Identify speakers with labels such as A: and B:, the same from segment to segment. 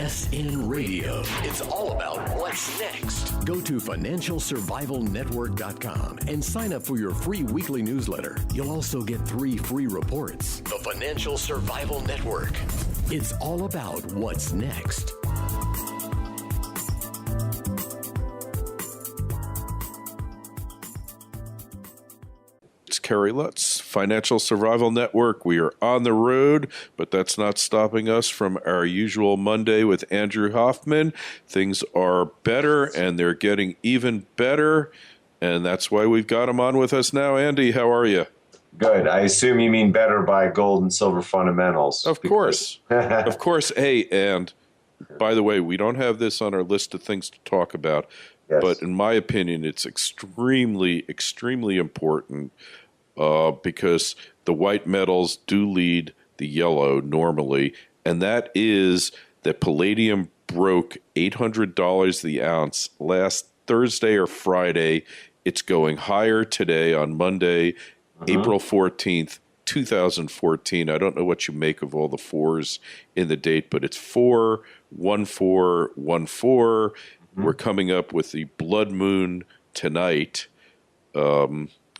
A: FSN Radio. It's all about what's next. Go to financialsurvivalnetwork.com and sign up for your free weekly newsletter. You'll also get 3 free reports. The Financial Survival Network. It's all about what's next.
B: It's Kerry Lutz, Financial Survival Network. We are on the road, but that's not stopping us from our usual Monday with Andrew Hoffman. Things are better, and they're getting even better, and that's why we've got him on with us now. Andy, how are you?
C: Good. I assume you mean better by gold and silver fundamentals.
B: Of course. Of course. Hey, and by the way, we don't have this on our list of things to talk about, yes, but in my opinion, it's extremely, extremely important because the white metals do lead the yellow normally, and that is that palladium broke $800 the ounce last Thursday or Friday. It's going higher today on Monday, April 14th, 2014. I don't know what you make of all the fours in the date, but it's 4/14/14. We're coming up with the blood moon tonight,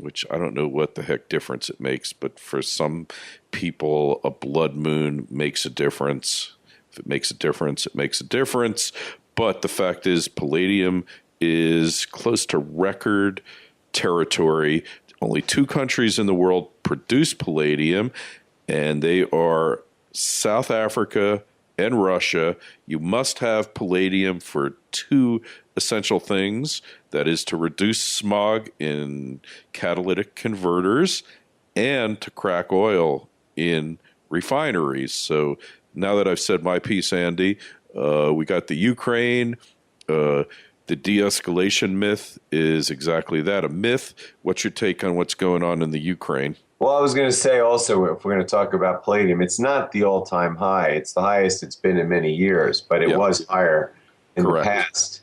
B: which I don't know what the heck difference it makes, but for some people, a blood moon makes a difference. If it makes a difference, it makes a difference. But the fact is, palladium is close to record territory. Only 2 countries in the world produce palladium, and they are South Africa and Russia. You must have palladium for 2 essential things. That is to reduce smog in catalytic converters and to crack oil in refineries. So now that I've said my piece, Andy, we got the Ukraine. The de-escalation myth is exactly that, a myth. What's your take on what's going on in the Ukraine?
C: Well, I was going to say also, if we're going to talk about palladium, it's not the all-time high. It's the highest it's been in many years, but it was higher in the past.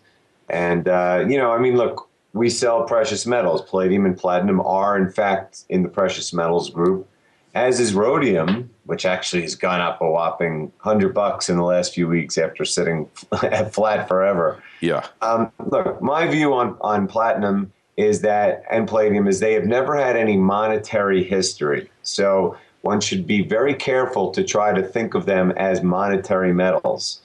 C: And, look, we sell precious metals. Palladium and platinum are, in fact, in the precious metals group, as is rhodium, which actually has gone up a whopping $100 in the last few weeks after sitting flat forever.
B: Yeah.
C: Look, my view on platinum is that, and palladium, is they have never had any monetary history. So one should be very careful to try to think of them as monetary metals,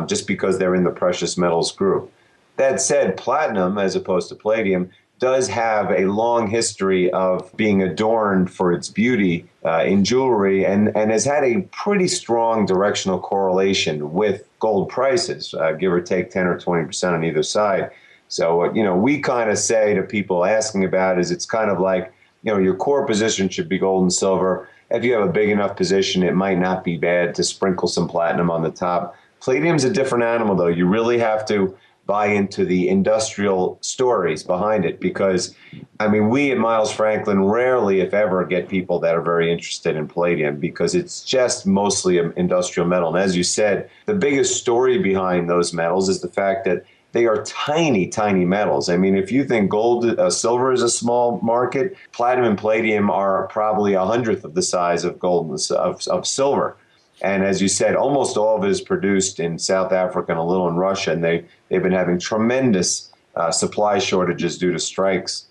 C: just because they're in the precious metals group. That said, platinum, as opposed to palladium, does have a long history of being adorned for its beauty in jewelry and has had a pretty strong directional correlation with gold prices, give or take 10 or 20% on either side. So, we kind of say to people asking about it, is it's kind of like, your core position should be gold and silver. If you have a big enough position, it might not be bad to sprinkle some platinum on the top. Palladium's a different animal, though. You really have to buy into the industrial stories behind it because, we at Miles Franklin rarely, if ever, get people that are very interested in palladium because it's just mostly an industrial metal. And as you said, the biggest story behind those metals is the fact that they are tiny, tiny metals. If you think silver is a small market, platinum and palladium are probably 1/100th of the size of gold of silver. And as you said, almost all of it is produced in South Africa and a little in Russia, and they've been having tremendous supply shortages due to strikes,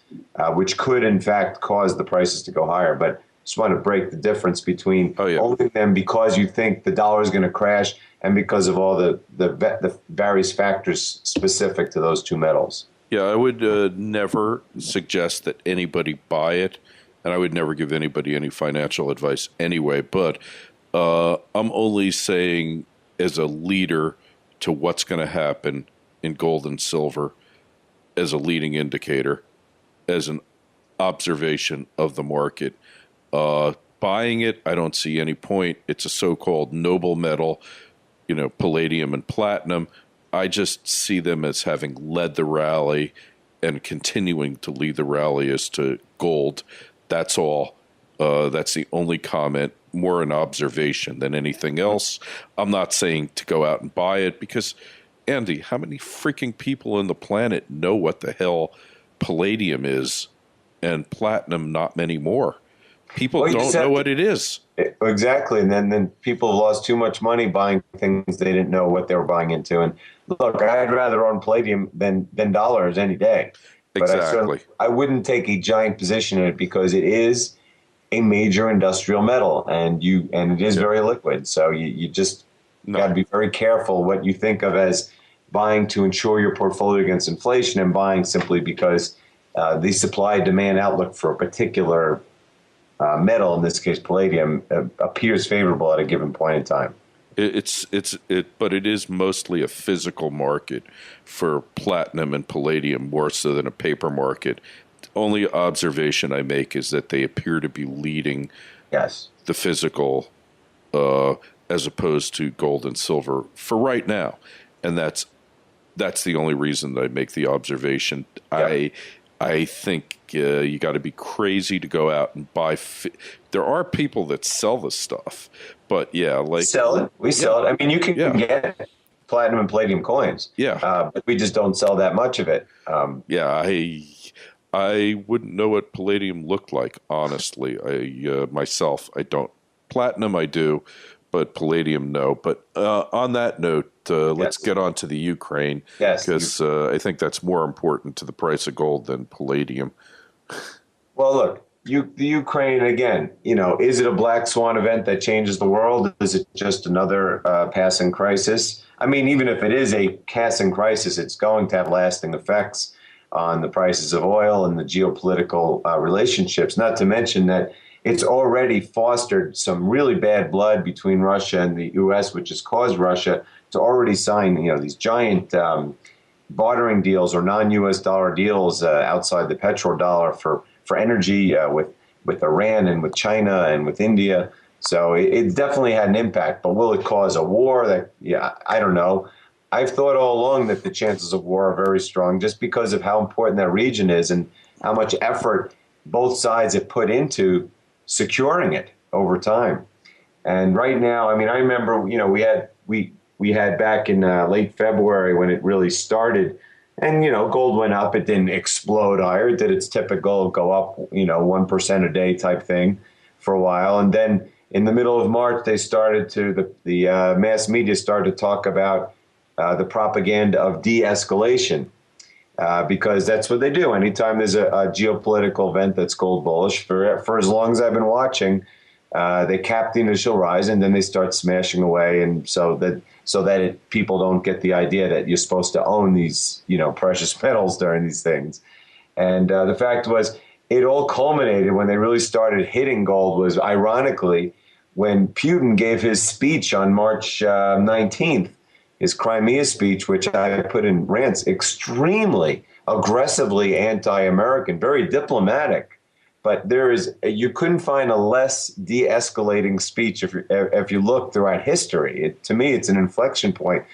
C: which could, in fact, cause the prices to go higher. But just want to break the difference between owning them because you think the dollar is going to crash and because of all the various factors specific to those 2 metals.
B: Yeah, I would never suggest that anybody buy it, and I would never give anybody any financial advice anyway, but I'm only saying as a leader to what's going to happen in gold and silver as a leading indicator, as an observation of the market. Buying it, I don't see any point. It's a so-called noble metal, palladium and platinum. I just see them as having led the rally and continuing to lead the rally as to gold. That's all. That's the only comment, more an observation than anything else. I'm not saying to go out and buy it because, Andy, how many freaking people on the planet know what the hell palladium is and platinum? Not many more. People
C: Well,
B: don't know what it is.
C: Exactly. And then people have lost too much money buying things they didn't know what they were buying into. And look, I'd rather own palladium than dollars any day. But
B: Exactly.
C: I wouldn't take a giant position in it because it is a major industrial metal and it is very liquid. So you just got to be very careful what you think of as buying to insure your portfolio against inflation and buying simply because the supply demand outlook for a particular metal, in this case palladium, appears favorable at a given point in time.
B: But it is mostly a physical market for platinum and palladium more so than a paper market. The only observation I make is that they appear to be leading the physical as opposed to gold and silver for right now, and that's the only reason that I make the observation. Yeah. I think you got to be crazy to go out and buy. There are people that sell this stuff, but
C: sell it. We sell it. I mean, you can get platinum and palladium coins. But we just don't sell that much of it.
B: I wouldn't know what palladium looked like, honestly. Myself, I don't. Platinum, I do, but palladium, no. But on that note, let's get on to the Ukraine, because I think that's more important to the price of gold than palladium.
C: Well, look, the Ukraine, again, is it a black swan event that changes the world? Is it just another passing crisis? I mean, even if it is a passing crisis, it's going to have lasting effects on the prices of oil and the geopolitical relationships, not to mention that it's already fostered some really bad blood between Russia and the U.S., which has caused Russia to already sign, these giant bartering deals or non-U.S. dollar deals outside the petrodollar for energy with Iran and with China and with India. So it definitely had an impact. But will it cause a war? I don't know. I've thought all along that the chances of war are very strong just because of how important that region is and how much effort both sides have put into securing it over time. And right now, I mean, I remember, we had back in late February when it really started, and, gold went up. It didn't explode higher. It did its typical go up, 1% a day type thing for a while. And then in the middle of March, they started the mass media started to talk about the propaganda of de-escalation. Because that's what they do. Anytime there's a geopolitical event that's gold bullish, for as long as I've been watching, they cap the initial rise and then they start smashing away, and so that people don't get the idea that you're supposed to own these precious metals during these things. And the fact was, it all culminated when they really started hitting gold was ironically when Putin gave his speech on March 19th. His Crimea speech, which I put in rants, extremely aggressively anti-American, very diplomatic. But you couldn't find a less de-escalating speech if you look throughout history. To me, it's an inflection point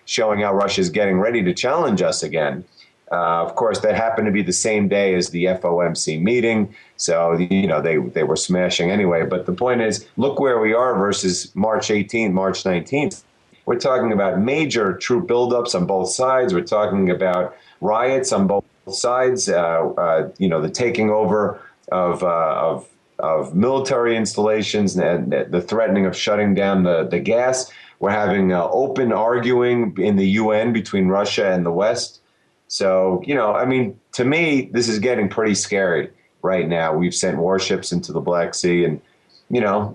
C: showing how Russia's getting ready to challenge us again. Of course, that happened to be the same day as the FOMC meeting, so they were smashing anyway. But the point is, look where we are versus March 18th, March 19th. We're talking about major troop buildups on both sides. We're talking about riots on both sides. The taking over of military installations and the threatening of shutting down the gas. We're having open arguing in the UN between Russia and the West. So, to me, this is getting pretty scary right now. We've sent warships into the Black Sea. And,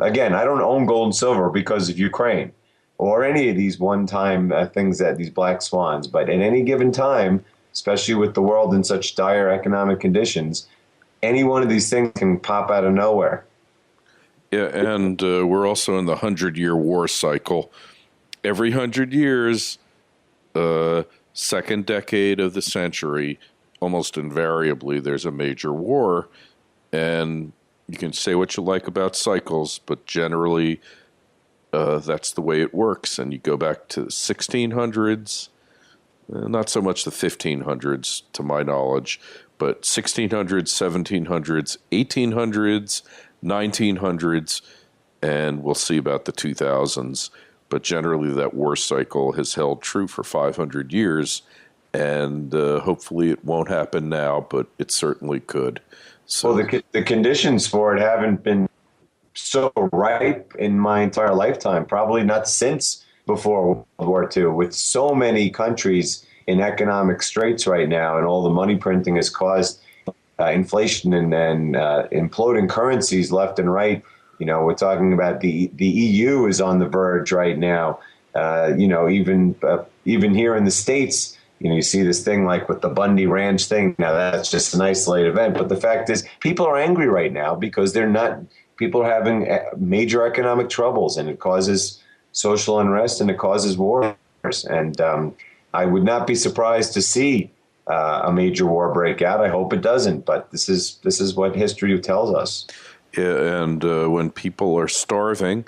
C: again, I don't own gold and silver because of Ukraine or any of these one-time things these black swans. But at any given time, especially with the world in such dire economic conditions, any one of these things can pop out of nowhere.
B: Yeah, and we're also in the 100-year war cycle. Every 100 years, second decade of the century, almost invariably, there's a major war. And you can say what you like about cycles, but generally that's the way it works. And you go back to the 1600s, not so much the 1500s to my knowledge, but 1600s, 1700s, 1800s, 1900s, and we'll see about the 2000s. But generally that war cycle has held true for 500 years, and hopefully it won't happen now, but it certainly could. So
C: Well, the conditions for it haven't been so ripe in my entire lifetime, probably not since before World War II, with so many countries in economic straits right now, and all the money printing has caused inflation and imploding currencies left and right. We're talking about the EU is on the verge right now. Even here in the States, you see this thing like with the Bundy Ranch thing. Now that's just an isolated event, but the fact is, people are angry right now because people are having major economic troubles, and it causes social unrest and it causes wars. And I would not be surprised to see a major war break out. I hope it doesn't, but this is what history tells us.
B: Yeah, and when people are starving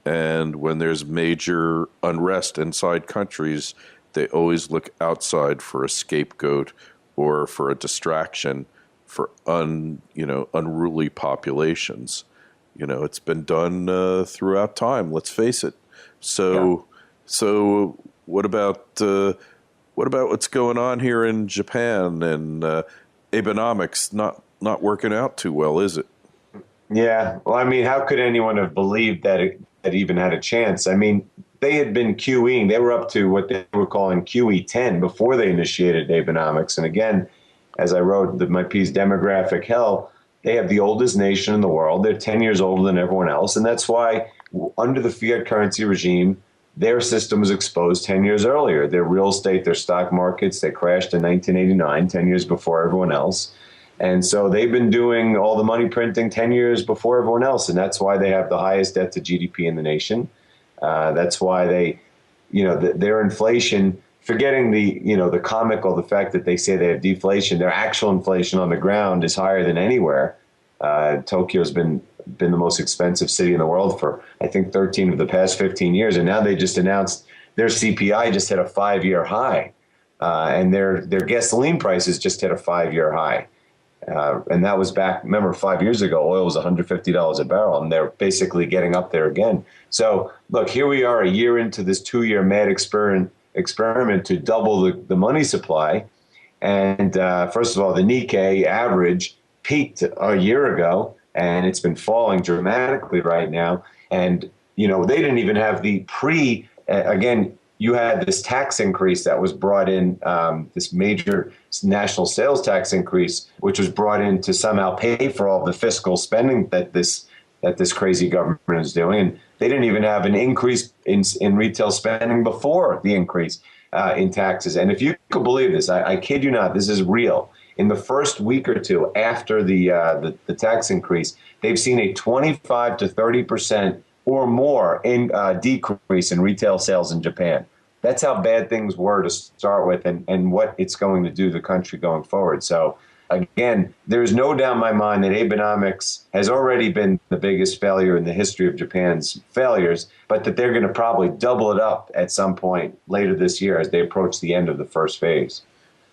B: and when there's major unrest inside countries, they always look outside for a scapegoat or for a distraction for unruly populations. It's been done throughout time. Let's face it. So what about what's going on here in Japan and Abenomics not working out too well, is it?
C: Yeah. Well, I mean, how could anyone have believed that it even had a chance? I mean, they had been QEing. They were up to what they were calling QE10 before they initiated Abenomics. And again, as I wrote my piece, Demographic Hell, they have the oldest nation in the world. They're 10 years older than everyone else. And that's why under the fiat currency regime, their system was exposed 10 years earlier. Their real estate, their stock markets, they crashed in 1989, 10 years before everyone else. And so they've been doing all the money printing 10 years before everyone else. And that's why they have the highest debt to GDP in the nation. That's why their inflation, forgetting the comical, the fact that they say they have deflation, their actual inflation on the ground is higher than anywhere. Tokyo's been the most expensive city in the world for, I think, 13 of the past 15 years. And now they just announced their CPI just hit a 5-year high. And their gasoline prices just hit a 5-year high. And that was back, remember, 5 years ago, oil was $150 a barrel, and they're basically getting up there again. So, look, here we are a year into this 2-year mad experiment to double the money supply. And first of all, the Nikkei average peaked a year ago, and it's been falling dramatically right now. And, they didn't even have the again, you had this tax increase that was brought in, this major national sales tax increase, which was brought in to somehow pay for all the fiscal spending that this crazy government is doing. And they didn't even have an increase in retail spending before the increase in taxes. And if you could believe this, I kid you not, this is real. In the first week or two after the tax increase, they've seen a 25 to 30% or more in decrease in retail sales in Japan. That's how bad things were to start with, and what it's going to do to the country going forward. So, again, there's no doubt in my mind that Abenomics has already been the biggest failure in the history of Japan's failures, but that they're going to probably double it up at some point later this year as they approach the end of the first phase.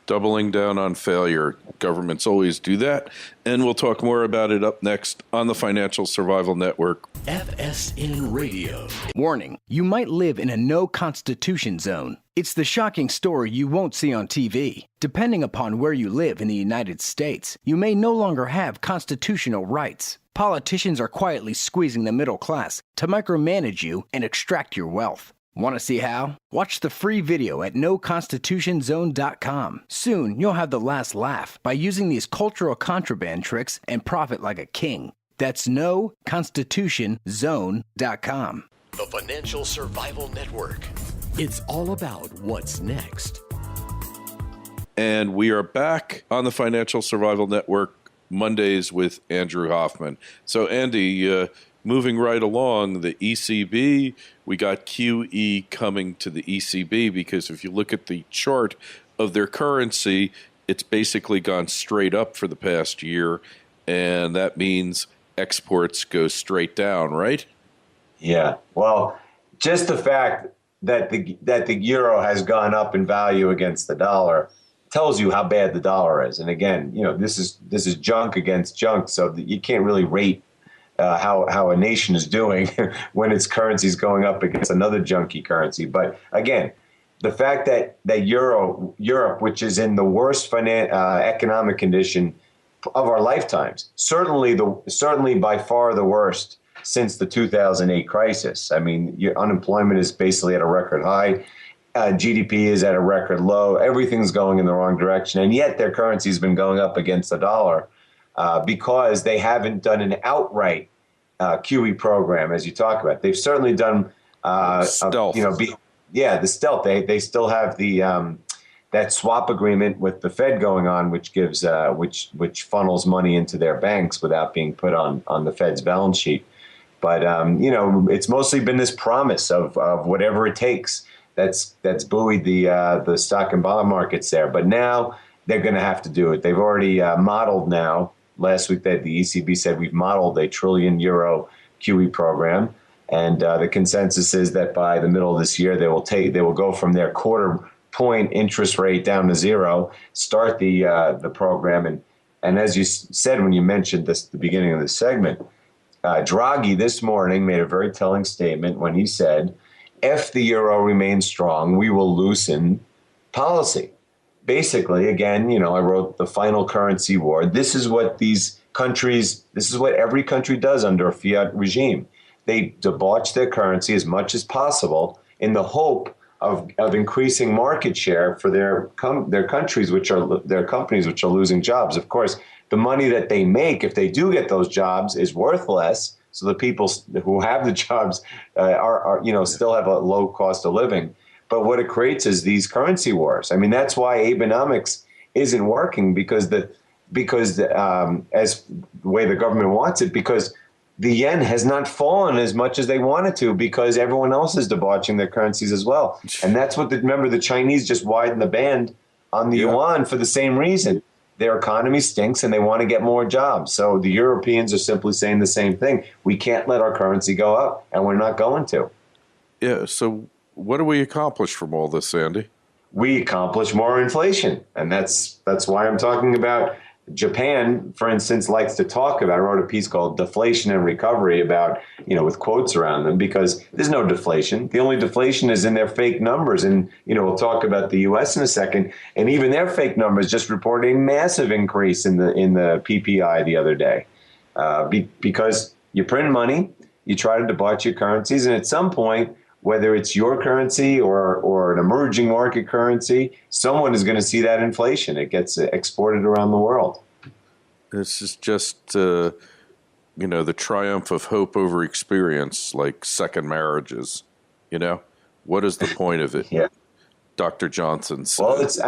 B: Doubling down on failure. Governments always do that. And we'll talk more about it up next on the Financial Survival Network.
A: FSN Radio.
D: Warning, you might live in a no constitution zone. It's the shocking story you won't see on TV. Depending upon where you live in the United States, you may no longer have constitutional rights. Politicians are quietly squeezing the middle class to micromanage you and extract your wealth. Want to see how? Watch the free video at noconstitutionzone.com. Soon, you'll have the last laugh by using these cultural contraband tricks and profit like a king. That's noconstitutionzone.com.
A: The Financial Survival Network. It's all about what's next.
B: And we are back on the Financial Survival Network Mondays with Andrew Hoffman. So, Andy, moving right along, the ECB, we got QE coming to the ECB because if you look at the chart of their currency, it's basically gone straight up for the past year, and that means exports go straight down, right? Yeah.
C: Well, just the fact that the euro has gone up in value against the dollar tells you how bad the dollar is. And again, this is junk against junk, so that you can't really rate how a nation is doing when its currency is going up against another junky currency. But again, the fact that Europe, which is in the worst economic condition of our lifetimes. Certainly by far the worst since the 2008 crisis. I mean, your unemployment is basically at a record high. GDP is at a record low. Everything's going in the wrong direction. And yet their currency has been going up against the dollar because they haven't done an outright QE program, as you talk about. They've certainly done
B: stealth.
C: The stealth. They still have the that swap agreement with the Fed going on, which gives which funnels money into their banks without being put on the Fed's balance sheet. But it's mostly been this promise of whatever it takes that's buoyed the stock and bond markets there. But now they're going to have to do it. They've already modeled now. Last week, the ECB said we've modeled a €1 trillion QE program, and the consensus is that by the middle of this year they will go from their quarter point interest rate down to zero, start the program, and as you said when you mentioned this at the beginning of the segment, Draghi this morning made a very telling statement when he said, if the euro remains strong, we will loosen policy. Basically, again, I wrote the final currency war. This is what every country does under a fiat regime. They debauch their currency as much as possible in the hope of increasing market share for their countries, their companies, which are losing jobs. Of course, the money that they make, if they do get those jobs, is worth less. So the people who have the jobs are still have a low cost of living. But what it creates is these currency wars. I mean, that's why Abenomics isn't working because as the way the government wants it, because the yen has not fallen as much as they wanted to because everyone else is debauching their currencies as well. And that's what remember, the Chinese just widened the band on the yuan for the same reason. Their economy stinks and they want to get more jobs. So the Europeans are simply saying the same thing. We can't let our currency go up, and we're not going to.
B: Yeah, so what do we accomplish from all this, Andy? We
C: accomplish more inflation, and that's why I'm talking about Japan, for instance, likes to talk about, I wrote a piece called Deflation and Recovery about, with quotes around them, because there's no deflation. The only deflation is in their fake numbers. And, we'll talk about the U.S. in a second. And even their fake numbers just reported a massive increase in the PPI the other day because you print money, you try to debauch your currencies. And at some point, whether it's your currency or an emerging market currency, someone is going to see that inflation. It gets exported around the world.
B: This is just, the triumph of hope over experience, like second marriages. What is the point of it?
C: Yeah.
B: Dr. Johnson said.
C: Well, it's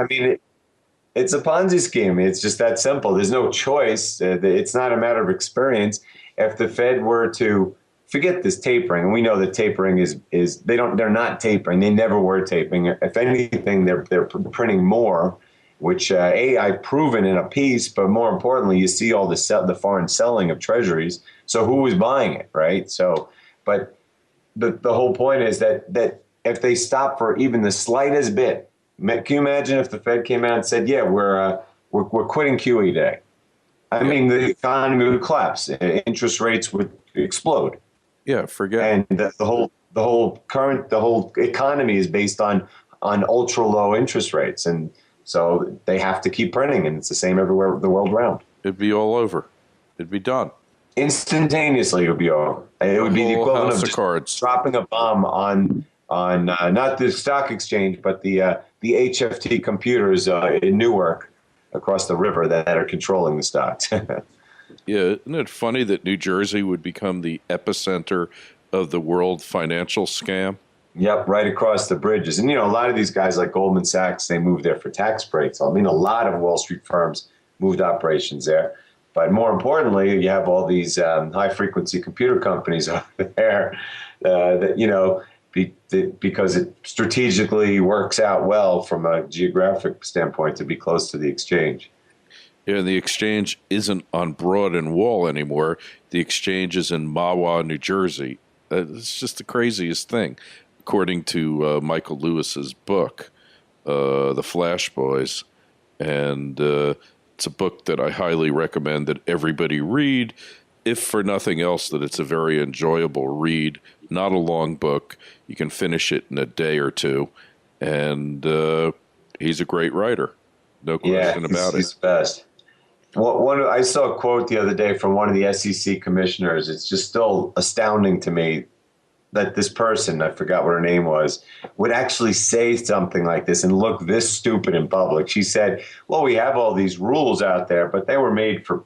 C: a Ponzi scheme. It's just that simple. There's no choice. It's not a matter of experience. If the Fed were to forget this tapering, and we know that tapering they're not tapering. They never were tapering. If anything, they're printing more, which I've proven in a piece. But more importantly, you see all the foreign selling of treasuries. So who was buying it, right? So, but the whole point is that if they stop for even the slightest bit, can you imagine if the Fed came out and said, "Yeah, we're quitting QE today"? I mean, the economy would collapse. Interest rates would explode.
B: Yeah, forget.
C: And the whole economy is based on ultra low interest rates, and so they have to keep printing, and it's the same everywhere the world around.
B: It'd be all over. It'd be done
C: Instantaneously. It would be over. It would be the equivalent of just dropping a bomb on not the stock exchange, but the HFT computers in Newark across the river that are controlling the stocks.
B: Yeah, isn't it funny that New Jersey would become the epicenter of the world financial scam?
C: Yep, right across the bridges. And, a lot of these guys like Goldman Sachs, they moved there for tax breaks. I mean, a lot of Wall Street firms moved operations there. But more importantly, you have all these high-frequency computer companies over there that, because it strategically works out well from a geographic standpoint to be close to the exchange.
B: Yeah, the exchange isn't on Broad and Wall anymore. The exchange is in Mahwah, New Jersey. It's just the craziest thing. According to Michael Lewis's book, The Flash Boys, and it's a book that I highly recommend that everybody read, if for nothing else, that it's a very enjoyable read, not a long book. You can finish it in a day or two, and he's a great writer. No question about it.
C: He's the best. I saw a quote the other day from one of the SEC commissioners. It's just still astounding to me that this person, I forgot what her name was, would actually say something like this and look this stupid in public. She said, well, we have all these rules out there, but they were made for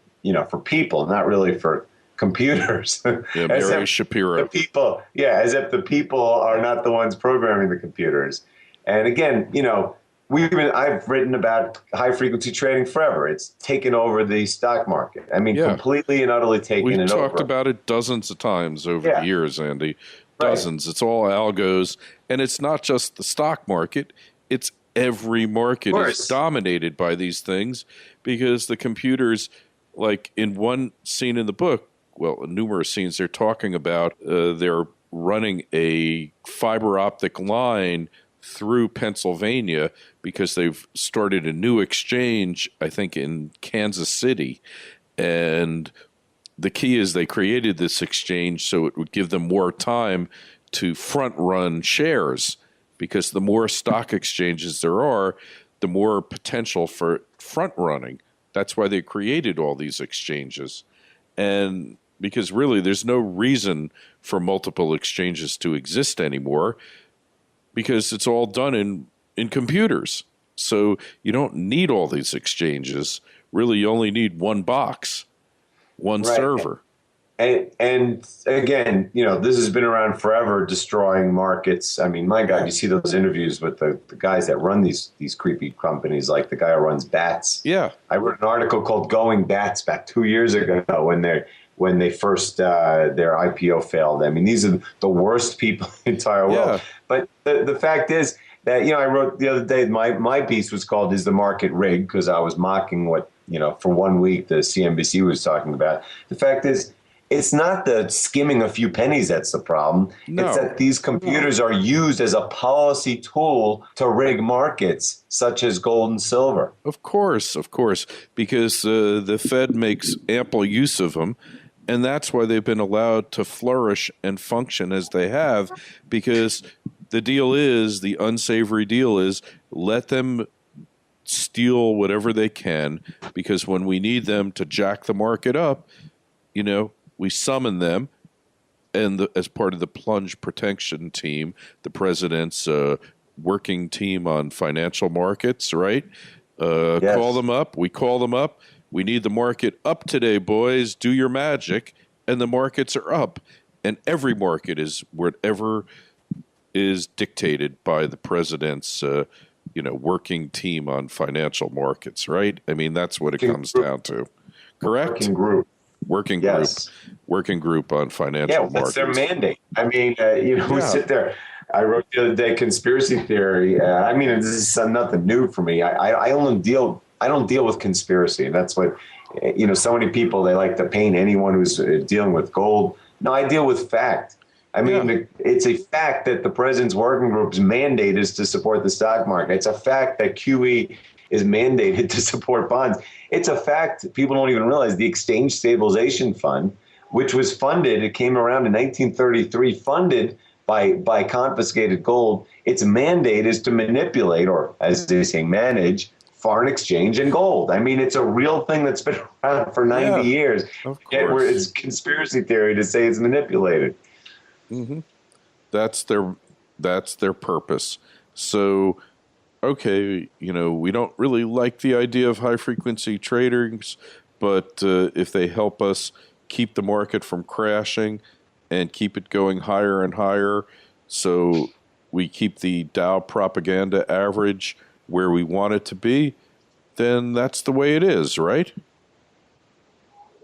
C: people, not really for computers.
B: Yeah, Mary Shapiro.
C: The people, as if the people are not the ones programming the computers. And again, I've written about high frequency trading forever. It's taken over the stock market. I mean, completely and utterly taken it over.
B: We've talked about it dozens of times over the years, Andy. Dozens. Right. It's all algos. And it's not just the stock market. It's every market is dominated by these things because the computers, like in one scene in the book, well, in numerous scenes, they're talking about they're running a fiber optic line through Pennsylvania because they've started a new exchange, I think, in Kansas City. And the key is they created this exchange so it would give them more time to front-run shares because the more stock exchanges there are, the more potential for front-running. That's why they created all these exchanges. And because really there's no reason for multiple exchanges to exist anymore because it's all done in computers. So you don't need all these exchanges. Really, you only need one box. One server.
C: And again, this has been around forever, destroying markets. I mean, my God, you see those interviews with the guys that run these creepy companies, like the guy who runs Bats.
B: Yeah.
C: I wrote an article called Going Bats back 2 years ago when they first, their IPO failed. I mean, these are the worst people in the entire world. But the fact is that, I wrote the other day, my piece was called Is the Market Rigged? Because I was mocking what, for 1 week, the CNBC was talking about. The fact is, it's not the skimming a few pennies that's the problem. No. It's that these computers are used as a policy tool to rig markets, such as gold and silver.
B: Of course, because the Fed makes ample use of them. And that's why they've been allowed to flourish and function as they have, because the unsavory deal is let them steal whatever they can, because when we need them to jack the market up, we summon them. And as part of the plunge protection team, the president's working team on financial markets, right? Call them up. We call them up. We need the market up today, boys. Do your magic. And the markets are up. And every market is whatever is dictated by the president's working team on financial markets, right? I mean, that's what it comes down to. Correct? Working group on financial markets.
C: Yeah, that's their mandate. I mean, we sit there. I wrote the other day, conspiracy theory. I mean, this is nothing new for me. I don't deal with conspiracy. And that's what, so many people, they like to paint anyone who's dealing with gold. No, I deal with fact. I mean, it's a fact that the president's working group's mandate is to support the stock market. It's a fact that QE is mandated to support bonds. It's a fact people don't even realize the Exchange Stabilization Fund, which was funded, it came around in 1933, funded by confiscated gold. Its mandate is to manipulate, or as they say, manage foreign exchange and gold. I mean, it's a real thing that's been around for 90 years.
B: Of course.
C: Yet it's conspiracy theory to say it's manipulated.
B: Mm-hmm. That's their purpose. So, okay, we don't really like the idea of high-frequency traders, but if they help us keep the market from crashing and keep it going higher and higher, so we keep the Dow propaganda average where we want it to be, then that's the way it is, right?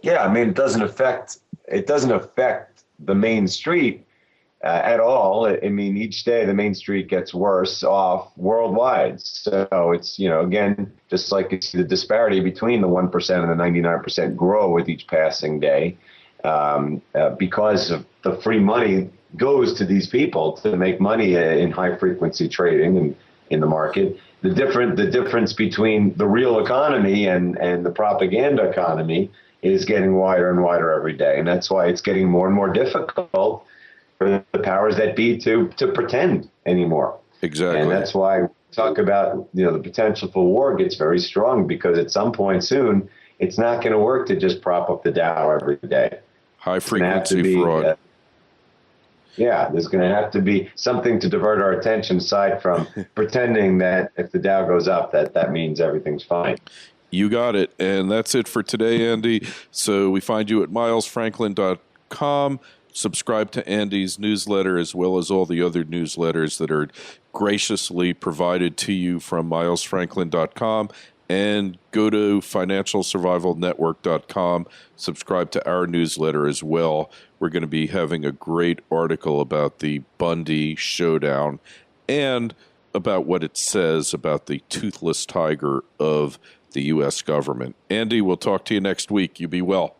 C: Yeah, I mean, it doesn't affect the main street at all. I mean, each day the main street gets worse off worldwide. So it's, again, just like it's the disparity between the 1% and the 99% grow with each passing day because of the free money goes to these people to make money in high frequency trading and in the market. The difference between the real economy and the propaganda economy is getting wider and wider every day. And that's why it's getting more and more difficult for the powers that be to pretend anymore.
B: Exactly.
C: And that's why we talk about, the potential for war gets very strong, because at some point soon, it's not going to work to just prop up the Dow every day.
B: High frequency fraud.
C: There's going to have to be something to divert our attention aside from pretending that if the Dow goes up, that means everything's fine.
B: You got it. And that's it for today, Andy. So we find you at milesfranklin.com. Subscribe to Andy's newsletter as well as all the other newsletters that are graciously provided to you from milesfranklin.com. And go to financialsurvivalnetwork.com. Subscribe to our newsletter as well. We're going to be having a great article about the Bundy showdown and about what it says about the toothless tiger of the U.S. government. Andy, we'll talk to you next week. You be well.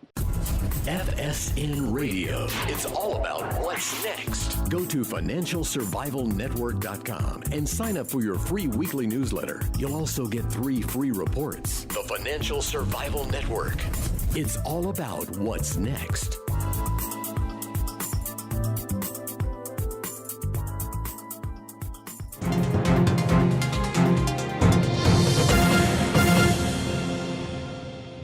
A: FSN Radio. It's all about what's next. Go to financialsurvivalnetwork.com and sign up for your free weekly newsletter. You'll also get 3 free reports. The Financial Survival Network. It's all about what's next.